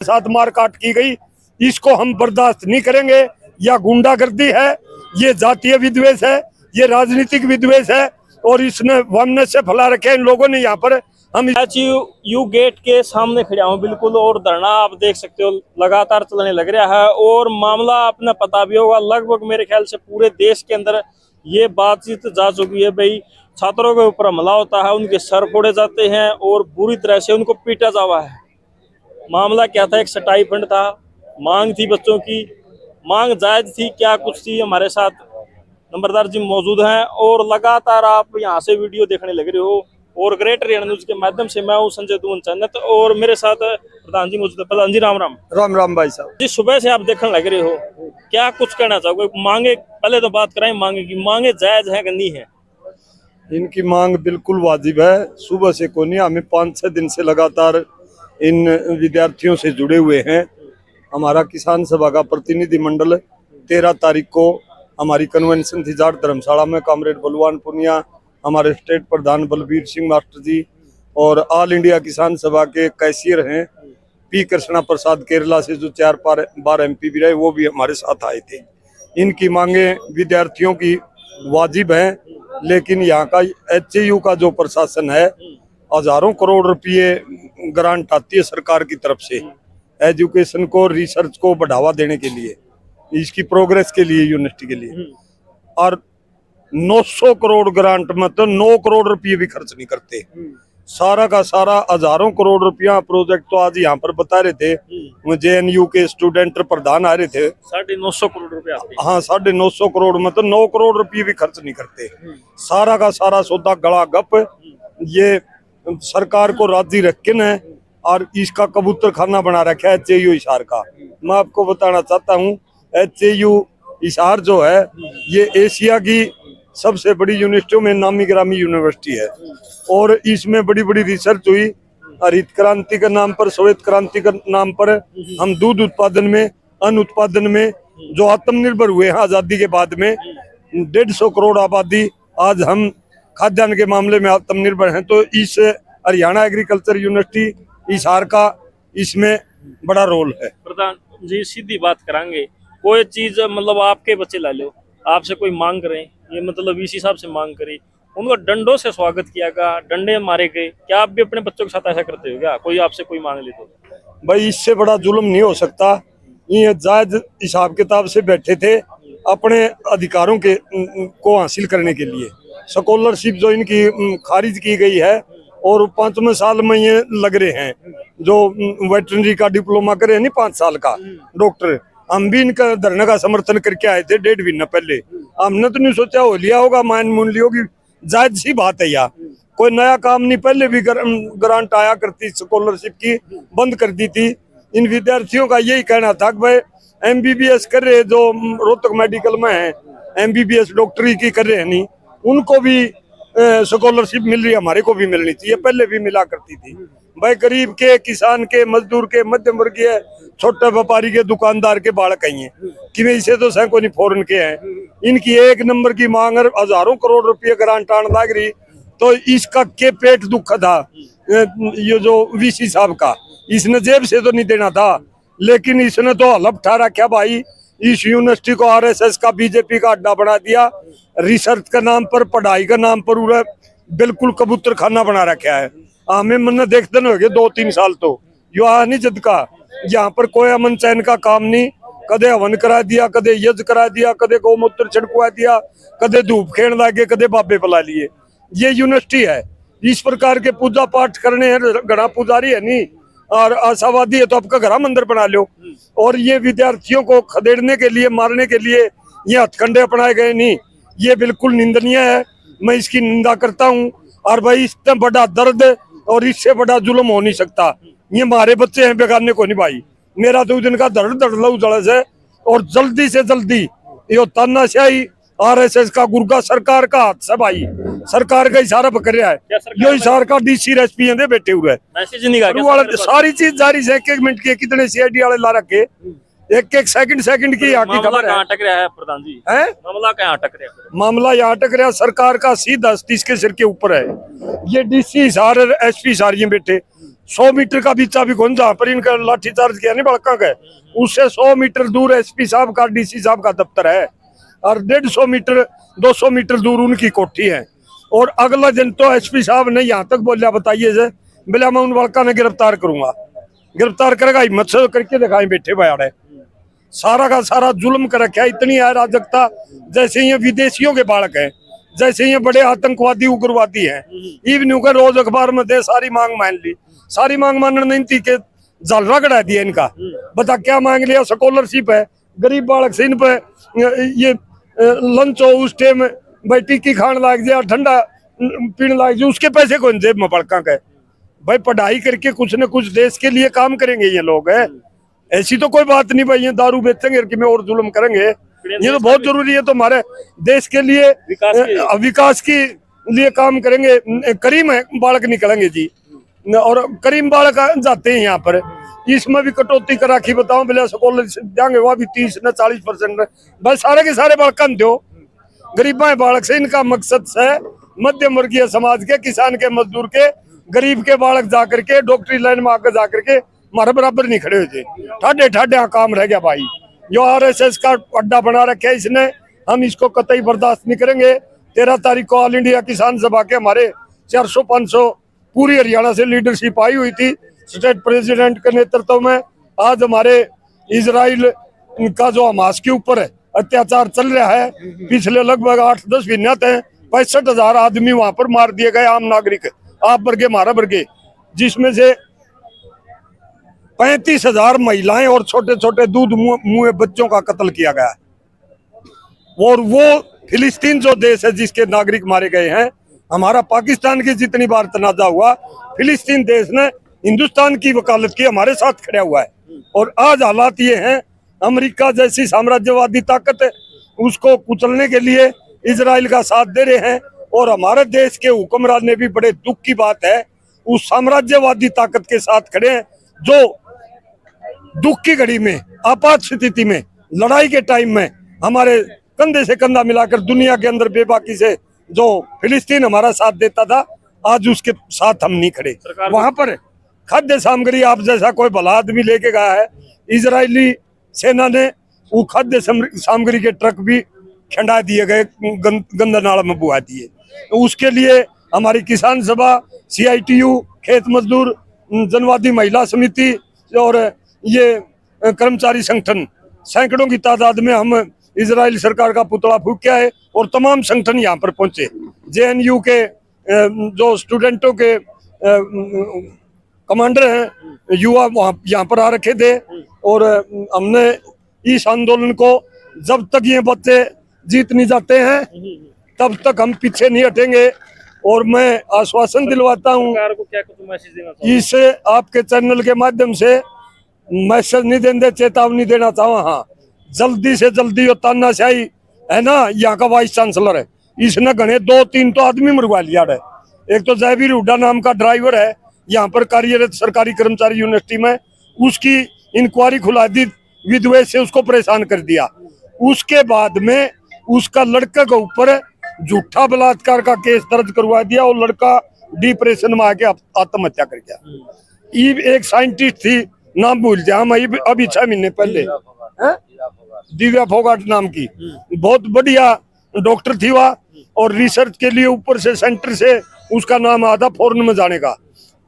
साथ मारकाट की गई, इसको हम बर्दाश्त नहीं करेंगे। यह गुंडागर्दी है, ये जातीय विद्वेष है, ये राजनीतिक विद्वेष है और इसने वमन से फैला रखे इन लोगों ने। यहाँ पर हम यू गेट के सामने खड़ा हूँ बिल्कुल, और धरना आप देख सकते हो लगातार चलने लग रहा है। और मामला आपने पता भी होगा, लगभग मेरे ख्याल से पूरे देश के अंदर ये बातचीत जा चुकी है भाई। छात्रों के ऊपर हमला होता है, उनके सर फोड़े जाते हैं और बुरी तरह से उनको पीटा जावा है। मामला क्या था, एक स्टाइपेंड था, मांग थी बच्चों की, मांग जायज थी क्या कुछ थी। हमारे साथ नंबरदार जी मौजूद हैं और लगातार आप यहाँ से वीडियो देखने लग रहे हो। और ग्रेट हरियाणा न्यूज के माध्यम से मैं हूँ संजय दुवन चन्नत और मेरे साथ प्रधान जी मौजूद है। प्रधान जी राम राम। राम राम भाई साहब जी, सुबह से आप देखने लग रहे हो, क्या कुछ कहना चाहोगे? मांगे पहले तो बात कराएं मांगे की, मांगे जायज है कि नहीं है? इनकी मांग बिल्कुल वाजिब है। सुबह से को नहीं, हमें 5-6 दिन से लगातार इन विद्यार्थियों से जुड़े हुए हैं। हमारा किसान सभा का प्रतिनिधि मंडल 13 तारीख को हमारी कन्वेंशन थी जाट धर्मशाला में। कॉमरेड बलवान पुनिया, हमारे स्टेट प्रधान बलबीर सिंह मास्टर जी और ऑल इंडिया किसान सभा के कैशियर हैं पी कृष्णा प्रसाद केरला से, जो 4 बार MP भी रहे, वो भी हमारे साथ आए थे। इनकी मांगे विद्यार्थियों की वाजिब हैं, लेकिन यहाँ का HAU का जो प्रशासन है, हजारों करोड़ रुपये ग्रांट आती है सरकार की तरफ से एजुकेशन को, रिसर्च को बढ़ावा देने के लिए, इसकी प्रोग्रेस के लिए, यूनिवर्सिटी के लिए, और 900 करोड़ ग्रांट में तो 9 करोड़ रुपये भी खर्च नहीं करते। सारा का सारा हजारों करोड़ रुपया प्रोजेक्ट। तो आज यहाँ पर बता रहे थे, JNU के स्टूडेंट प्रधान आ रहे थे, 950 करोड़ रुपया। हाँ, 950 करोड़ में तो 9 करोड़ रुपये भी खर्च नहीं करते। सारा का सारा सौदा गला गप, ये सरकार को राजी रख के न और इसका कबूतर खाना बना रखा है HAU हिसार का। मैं आपको बताना चाहता हूँ, HAU हिसार जो है ये एशिया की सबसे बड़ी यूनिवर्सिटियों में नामी गिरामी यूनिवर्सिटी है और इसमें बड़ी बड़ी रिसर्च हुई। हरित क्रांति के नाम पर, श्वेत क्रांति के नाम पर हम दूध उत्पादन में, अन्न उत्पादन में जो आत्मनिर्भर हुए हैं आजादी के बाद में, 150 करोड़ आबादी, आज हम खाद्यान्न के मामले में आत्मनिर्भर हैं। तो इस हरियाणा एग्रीकल्चर यूनिवर्सिटी हिसार का इसमें बड़ा रोल है। प्रधान जी सीधी बात करांगे, कोई चीज मतलब आपके बच्चे ला लो, आपसे कोई मांग करें, ये मतलब इस हिसाब से मांग करें, उनको डंडों से स्वागत किया गया, डंडे मारे गए, क्या आप भी अपने बच्चों के साथ ऐसा करते हो क्या? कोई आपसे कोई मांग ले तो भाई, इससे बड़ा जुल्म नहीं हो सकता। ये जायज हिसाब किताब से बैठे थे अपने अधिकारों के को हासिल करने के लिए। स्कॉलरशिप जो इनकी खारिज की गई है और 5वें साल में ये लग रहे हैं, जो वेटरनरी का डिप्लोमा करे नहीं 5 साल का डॉक्टर, हम भी इनका धरने का समर्थन करके आए थे 1.5 महीना पहले। हमने तो नहीं सोचा हो लिया होगा, मान मूल ली होगी, जायज सी बात है यार। कोई नया काम नहीं, पहले भी ग्रांट आया करती, स्कॉलरशिप की बंद कर दी थी। इन विद्यार्थियों का यही कहना था कि भाई MBBS कर रहे, जो रोहतक मेडिकल में है, MBBS डॉक्टरी की कर रहे हैं नहीं, उनको भी स्कॉलरशिप मिल रही है, हमारे को भी मिलनी चाहिए, पहले भी मिला करती थी। भाई गरीब के, किसान के, मजदूर के, मध्यम वर्गीय, छोटे व्यापारी के, दुकानदार के बालक ही हैं कि वे इसे तो सैकड़ों फॉरन के हैं। इनकी 1 नंबर की मांग, हजारों करोड़ रुपये ग्रांट आने लग रही, तो इसका के पेट दुख था। ये जो VC साहब का, इसने जेब से तो नहीं देना था, लेकिन इसने तो हलफ ठा रखा भाई, इस यूनिवर्सिटी को RSS का, BJP का अड्डा बना दिया। रिसर्च के नाम पर, पढ़ाई के नाम पर उन्हें बिल्कुल कबूतर खाना बना रखा है। हमें मन देखते न हो गए 2-3 साल तो यो आ नहीं जद का, यहाँ पर कोई अमन चैन का काम नहीं। कदे हवन करा दिया, कदे यज्ञ करा दिया, कदे गौमूत्र छिड़कवा दिया, कदे धूप खेल लागे, कदे बाबे बुला लिए। ये यूनिवर्सिटी है, इस प्रकार के पूजा पाठ करने हैं। घड़ा पुजारी है नहीं और आशावादी है तो आपका घरा मंदिर बना लो। और ये विद्यार्थियों को खदेड़ने के लिए, मारने के लिए ये हथकंडे अपनाए गए नहीं, ये बिल्कुल निंदनीय है। मैं इसकी निंदा करता हूँ। और भाई, इससे बड़ा दर्द और इससे बड़ा जुल्म हो नहीं सकता। ये हमारे बच्चे हैं, बेगाने को नहीं भाई। मेरा 2 दिन का दर्द लहू जलस है और जल्दी से जल्दी यो तानाशाही RSS का गुर्गा सरकार का हाथ से भाई, सरकार का इशारा पकड़ रहा है। यो इशारा का DC SP है बैठे हुए, सारी चीज जारी है। 1-1 मिनट के कितने CID वाले ला रखे, 1-1 सेकंड की यहाँ की खबर है। अटक रहा है प्रधान जी, है मामला कहाँ अटक रहा है? मामला यहाँ अटक रहा, सरकार का सीधा इसके सिर के ऊपर है। ये DC हिसार, SP हिसार बैठे 100 मीटर का बीचा भी कौन जहाँ पर इनका लाठीचार्ज किया नहीं बड़का का, उससे 100 मीटर दूर एसपी साहब का डीसी साहब का दफ्तर है और 150 मीटर 200 मीटर दूर उनकी कोठी है। और अगला दिन तो एसपी साहब ने यहाँ तक बोलिया, बताइए से बोला मैं उन बड़का ने गिरफ्तार करूंगा। गिरफ्तार करेगा हिम्मत से करके दिखाई बैठे बयाड़े, सारा का सारा जुल्म कर रखा है। इतनी अराजकता, जैसे ये विदेशियों के बालक हैं, जैसे ये बड़े आतंकवादी उग्रवादी हैं। इवन का रोज अखबार में दे सारी मांग मान ली, सारी मांग मानने नहीं थी के जालरा कटा दिया इनका। बता क्या मांग लिया, स्कॉलरशिप है गरीब बालक से, इन पे ये लंच हो उस टाइम भाई टिक्की खान लाग जाए, ठंडा पीने लाग जाए, उसके पैसे कौन जेब में बड़का के। भाई पढ़ाई करके कुछ न कुछ देश के लिए काम करेंगे ये लोग है, ऐसी तो कोई बात नहीं भाई ये दारू बेचेंगे कि में और जुल्म करेंगे। ये तो बहुत जरूरी है, तो हमारे देश के लिए विकास के लिए काम करेंगे। करीम है बालक निकलेंगे जी, और करीम बालक जाते हैं यहाँ पर, इसमें भी कटौती करा के बताओ बोले स्कॉलरशिप देंगे वह भी 30 न 40%। भाई सारे के सारे बालक दो गरीबा बालक से, इनका मकसद से मध्यम वर्गीय समाज के, किसान के, मजदूर के, गरीब के बालक जाकर के डॉक्टरी लाइन में आकर जाकर के हमारे बराबर नहीं खड़े हुए। ठाडे ठाडे काम रह गया भाई, जो आरएसएस का अड्डा बना रखे है इसने, हम इसको कतई बर्दाश्त नहीं करेंगे। 13 तारीख को ऑल इंडिया किसान सभा के हमारे 400-500 पूरी हरियाणा से लीडरशिप आई हुई थी स्टेट प्रेसिडेंट के नेतृत्व में। आज हमारे इजराइल का जो हमास के ऊपर अत्याचार चल रहा है, पिछले लगभग 8-10 महीने तक 65,000 आदमी वहां पर मार दिए गए, आम नागरिक, आप वर्गे मारा वर्गे, जिसमें से 35,000 महिलाएं और छोटे छोटे दूध मुँह बच्चों का कत्ल किया गया है। और वो फिलिस्तीन जो देश है जिसके नागरिक मारे गए हैं, हमारा पाकिस्तान की जितनी बार तनाजा हुआ, फिलिस्तीन देश ने हिंदुस्तान की वकालत की, हमारे साथ खड़ा हुआ है। और आज हालात ये हैं, अमेरिका जैसी साम्राज्यवादी ताकत उसको कुचलने के लिए इजराइल का साथ दे रहे हैं, और हमारे देश के हुक्मरान ने भी, बड़े दुख की बात है, उस साम्राज्यवादी ताकत के साथ खड़े हैं जो दुख की घड़ी में, आपात स्थिति में, लड़ाई के टाइम में हमारे कंधे से कंधा मिलाकर दुनिया के अंदर बेबाकी से जो फिलिस्तीन हमारा साथ देता था, आज उसके साथ हम नहीं खड़े। वहां पर खाद्य सामग्री आप जैसा कोई भला आदमी लेके गया है, इजरायली सेना ने वो खाद्य सामग्री के ट्रक भी खंडा दिए गए, गंदा नाला में बुआ दिए। तो उसके लिए हमारी किसान सभा, CITU, खेत मजदूर जनवादी महिला समिति और ये कर्मचारी संगठन, सैकड़ों की तादाद में हम इजराइल सरकार का पुतला फूंका है, और तमाम संगठन यहाँ पर पहुंचे। JNU के जो स्टूडेंटों के कमांडर हैं, युवा वहाँ यहाँ पर आ रखे थे, और हमने इस आंदोलन को जब तक ये बच्चे जीत नहीं जाते हैं तब तक हम पीछे नहीं हटेंगे। और मैं आश्वासन दिलवाता हूँ, इस आपके चैनल के माध्यम से मैसेज नहीं देंगे, चेतावनी देना चाहूँ। हाँ, जल्दी से जल्दी, और तानाशाही है ना, यहाँ का वाइस चांसलर है, इसने घने 2-3 तो आदमी मरवा लिया है। एक तो जयवीर हुड्डा नाम का ड्राइवर है यहाँ पर कार्यरत सरकारी कर्मचारी यूनिवर्सिटी में, उसकी इंक्वायरी खुला दी, विद्वेष से उसको परेशान कर दिया। उसके बाद में उसका लड़के के ऊपर झूठा बलात्कार का केस दर्ज करवा दिया, और लड़का डिप्रेशन में आके आत्महत्या कर गया। एक साइंटिस्ट थी, नाम भूल जाए, हम अभी 6 महीने पहले, दिव्या फोगाट नाम की, बहुत बढ़िया डॉक्टर थी वह, और रिसर्च के लिए ऊपर से सेंटर से उसका नाम आया था फॉरेन में जाने का।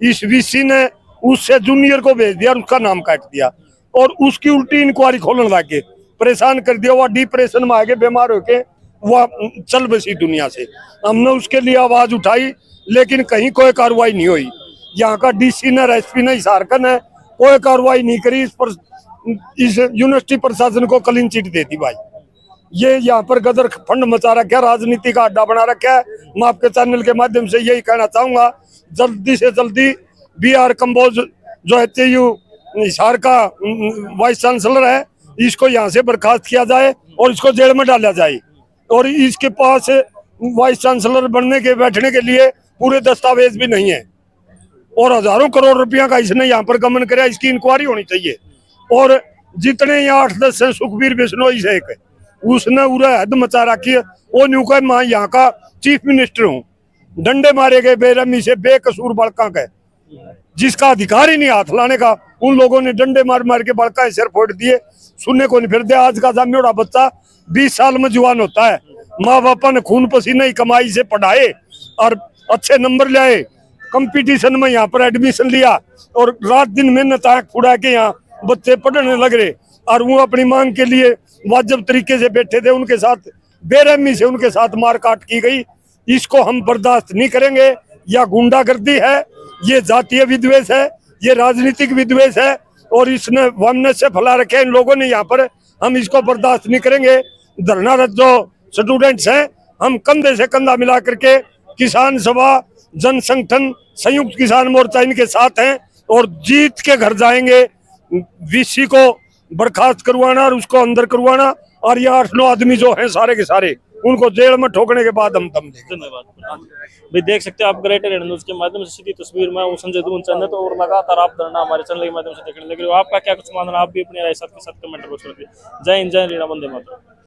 इस VC ने उससे जूनियर को भेज दिया, उसका नाम काट दिया, और उसकी उल्टी इंक्वायरी खोलने लगे, परेशान कर दिया। वह डिप्रेशन में आके बीमार होके वह चल बसी दुनिया से। हमने उसके लिए आवाज उठाई, लेकिन कहीं कोई कार्रवाई नहीं हुई। यहाँ का DC ने, SP ने, हिसारका ने कोई कार्रवाई नहीं करी। इस यूनिवर्सिटी प्रशासन को क्लीन चिट दे दी भाई। ये यहाँ पर गदर फंड मचा रखा है, राजनीति का अड्डा बना रखा है। मैं आपके चैनल के माध्यम से यही कहना चाहूंगा, जल्दी से जल्दी BR कंबोज जो HAU हिसार का वाइस चांसलर है, इसको यहाँ से बर्खास्त किया जाए और इसको जेल में डाला जाए। और इसके पास वाइस चांसलर बनने के, बैठने के लिए पूरे दस्तावेज भी नहीं है, और हजारों करोड़ रुपया का इसने यहाँ पर गमन कराया। इसकी इंक्वायरी होनी चाहिए। और जितने यहाँ 8-10 है, सुखबीर बिश्नोई से एक, उसने पूरा हद मचा रखी है। वो न्यू का मैं यहाँ का चीफ मिनिस्टर हूँ, डंडे मारे गए बेरहमी से बेकसूर बड़का के, जिसका अधिकार ही नहीं हाथ लाने का, उन लोगों ने डंडे मार मार के बड़का सिर फोड़ दिए, सुनने को नहीं फिर दे। आज का जामियोड़ा बच्चा 20 साल में जवान होता है, माँ बापा ने खून पसीने की कमाई से पढ़ाए और अच्छे नंबर लाए, कंपटीशन में यहाँ पर एडमिशन लिया और रात दिन मेहनत आंख फुड़ा के यहाँ बच्चे पढ़ने लग रहे, और वो अपनी मांग के लिए वाजिब तरीके से बैठे थे, उनके साथ बेरहमी से उनके साथ मारकाट की गई। इसको हम बर्दाश्त नहीं करेंगे। यह गुंडागर्दी है, ये जातीय विद्वेष है, ये राजनीतिक विद्वेष है, और इसने वमन से फैला रखे इन लोगों ने यहाँ पर। हम इसको बर्दाश्त नहीं करेंगे। धरनारत जो स्टूडेंट्स हैं, हम कंधे से कंधा मिला करके किसान सभा, जन संगठन, संयुक्त किसान मोर्चा इनके साथ हैं, और जीत के घर जाएंगे। वीसी को बर्खास्त करवाना और उसको अंदर करवाना, और ये 8-9 आदमी जो हैं सारे के सारे, उनको जेल में ठोकने के बाद हम दम देंगे। धन्यवाद भाई। देख सकते हो आप ग्रेटर हैंड न्यूज के माध्यम से सीधी तस्वीर में हूं संजय दून चंद, और लगातार आप धरना हमारे चैनल के माध्यम से देखने लगे हो। आपका क्या कुछ मानना, आप भी अपनी राय साथ के साथ कमेंट बॉक्स में रखिए। जय हिंद, जय श्री राम, वंदे मातरम।